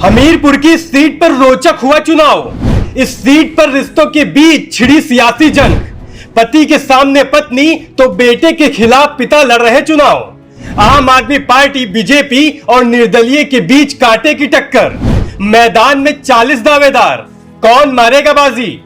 हमीरपुर की सीट पर रोचक हुआ चुनाव। इस सीट पर रिश्तों के बीच छिड़ी सियासी जंग। पति के सामने पत्नी तो बेटे के खिलाफ पिता लड़ रहे चुनाव। आम आदमी पार्टी बीजेपी और निर्दलीय के बीच कांटे की टक्कर। मैदान में 40 दावेदार, कौन मारेगा बाजी?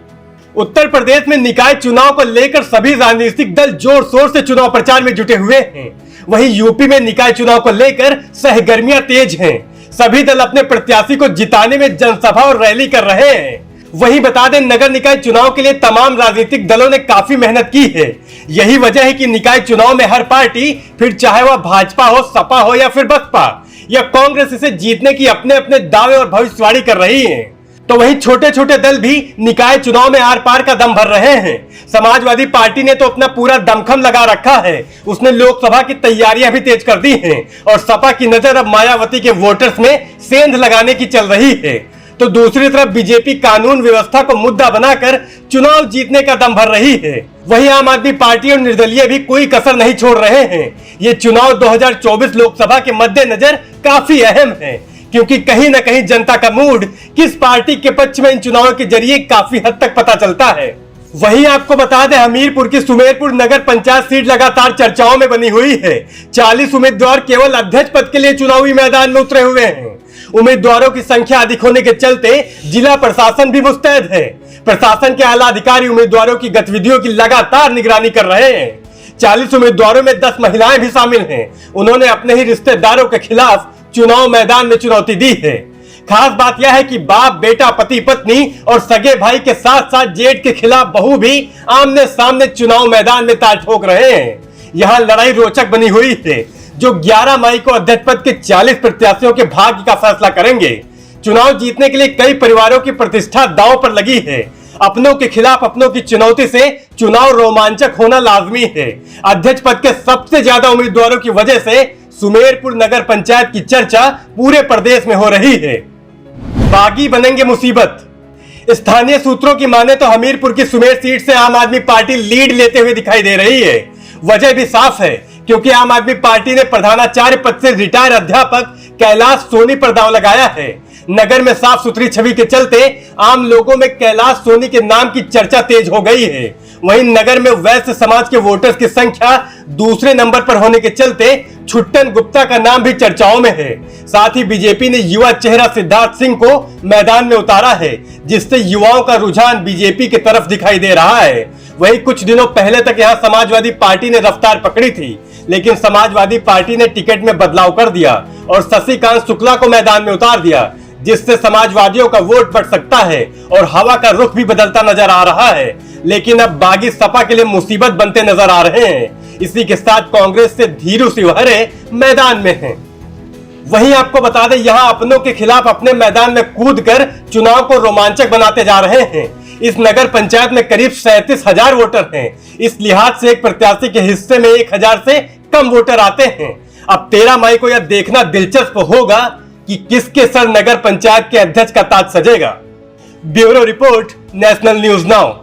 उत्तर प्रदेश में निकाय चुनाव को लेकर सभी राजनीतिक दल जोर शोर से चुनाव प्रचार में जुटे हुए हैं। वहीं यूपी में निकाय चुनाव को लेकर सहगर्मियां तेज हैं। सभी दल अपने प्रत्याशी को जिताने में जनसभा और रैली कर रहे हैं। वहीं बता दें, नगर निकाय चुनाव के लिए तमाम राजनीतिक दलों ने काफी मेहनत की है। यही वजह है कि निकाय चुनाव में हर पार्टी, फिर चाहे वह भाजपा हो, सपा हो या फिर बसपा या कांग्रेस, इसे जीतने की अपने अपने दावे और भविष्यवाणी कर रही है। तो वहीं छोटे छोटे दल भी निकाय चुनाव में आर पार का दम भर रहे हैं। समाजवादी पार्टी ने तो अपना पूरा दमखम लगा रखा है। उसने लोकसभा की तैयारियां भी तेज कर दी हैं और सपा की नजर अब मायावती के वोटर्स में सेंध लगाने की चल रही है। तो दूसरी तरफ बीजेपी कानून व्यवस्था को मुद्दा बनाकर चुनाव जीतने का दम भर रही है। वहीं आम आदमी पार्टी और निर्दलीय भी कोई कसर नहीं छोड़ रहे हैं। ये चुनाव 2024 लोकसभा के मद्देनजर काफी अहम है, क्योंकि कहीं ना कहीं जनता का मूड किस पार्टी के पक्ष में इन चुनावों के जरिए काफी हद तक पता चलता है। वहीं आपको बता दें, हमीरपुर की सुमेरपुर नगर पंचायत सीट लगातार चर्चाओं में बनी हुई है। 40 उम्मीदवार केवल अध्यक्ष पद के लिए चुनावी मैदान में उतरे हुए हैं। उम्मीदवारों की संख्या अधिक होने के चलते जिला प्रशासन भी मुस्तैद है। प्रशासन के आला अधिकारी उम्मीदवारों की गतिविधियों की लगातार निगरानी कर रहे हैं। 40 उम्मीदवारों में 10 महिलाएं भी शामिल हैं। उन्होंने अपने ही रिश्तेदारों के खिलाफ चुनाव मैदान में चुनौती दी है। खास बात यह है कि बाप, बेटा, पति, पत्नी और सगे भाई के साथ साथ जेठ के खिलाफ बहू भी आमने सामने चुनाव मैदान में ताल ठोक रहे हैं। यहां लड़ाई रोचक बनी हुई है, जो 11 मई को अध्यक्ष पद के 40 प्रत्याशियों के भाग्य का फैसला करेंगे। चुनाव जीतने के लिए कई परिवारों की प्रतिष्ठा दांव पर लगी है। अपनों के खिलाफ अपनों की चुनौती से चुनाव रोमांचक होना लाजमी है। अध्यक्ष पद के सबसे ज्यादा उम्मीदवारों की वजह से सुमेरपुर नगर पंचायत की चर्चा पूरे प्रदेश में हो रही है। बागी बनेंगे मुसीबत। स्थानीय सूत्रों की माने तो हमीरपुर की सुमेर सीट से आम आदमी पार्टी लीड लेते हुए दिखाई दे रही है। वजह भी साफ है, क्योंकि आम आदमी पार्टी ने प्रधानाचार्य पद से रिटायर अध्यापक कैलाश सोनी पर दांव लगाया है। नगर में साफ सुथरी छवि के चलते आम लोगों में कैलाश सोनी के नाम की चर्चा तेज हो गई है। वहीं नगर में वैश्य समाज के वोटर्स की संख्या दूसरे नंबर पर होने के चलते छुट्टन गुप्ता का नाम भी चर्चाओं में है। साथ ही बीजेपी ने युवा चेहरा सिद्धार्थ सिंह को मैदान में उतारा है, जिससे युवाओं का रुझान बीजेपी की तरफ दिखाई दे रहा है। वहीं कुछ दिनों पहले तक यहां समाजवादी पार्टी ने रफ्तार पकड़ी थी, लेकिन समाजवादी पार्टी ने टिकट में बदलाव कर दिया और शशिकांत शुक्ला को मैदान में उतार दिया, जिससे समाजवादियों का वोट बढ़ सकता है और हवा का रुख भी बदलता नजर आ रहा है। लेकिन अब बागी सपा के लिए मुसीबत बनते नजर आ रहे हैं। इसी के साथ कांग्रेस से धीरू शिवहरे मैदान में हैं। वहीं आपको बता दें, यहां अपनों के खिलाफ अपने मैदान में कूदकर चुनाव को रोमांचक बनाते जा रहे हैं। इस नगर पंचायत में करीब 37,000 वोटर हैं। इस लिहाज से एक प्रत्याशी के हिस्से में 1,000 से कम वोटर आते हैं। अब 13 मई को यह देखना दिलचस्प होगा कि किसके सर नगर पंचायत के अध्यक्ष का ताज सजेगा। Bureau report, national news now.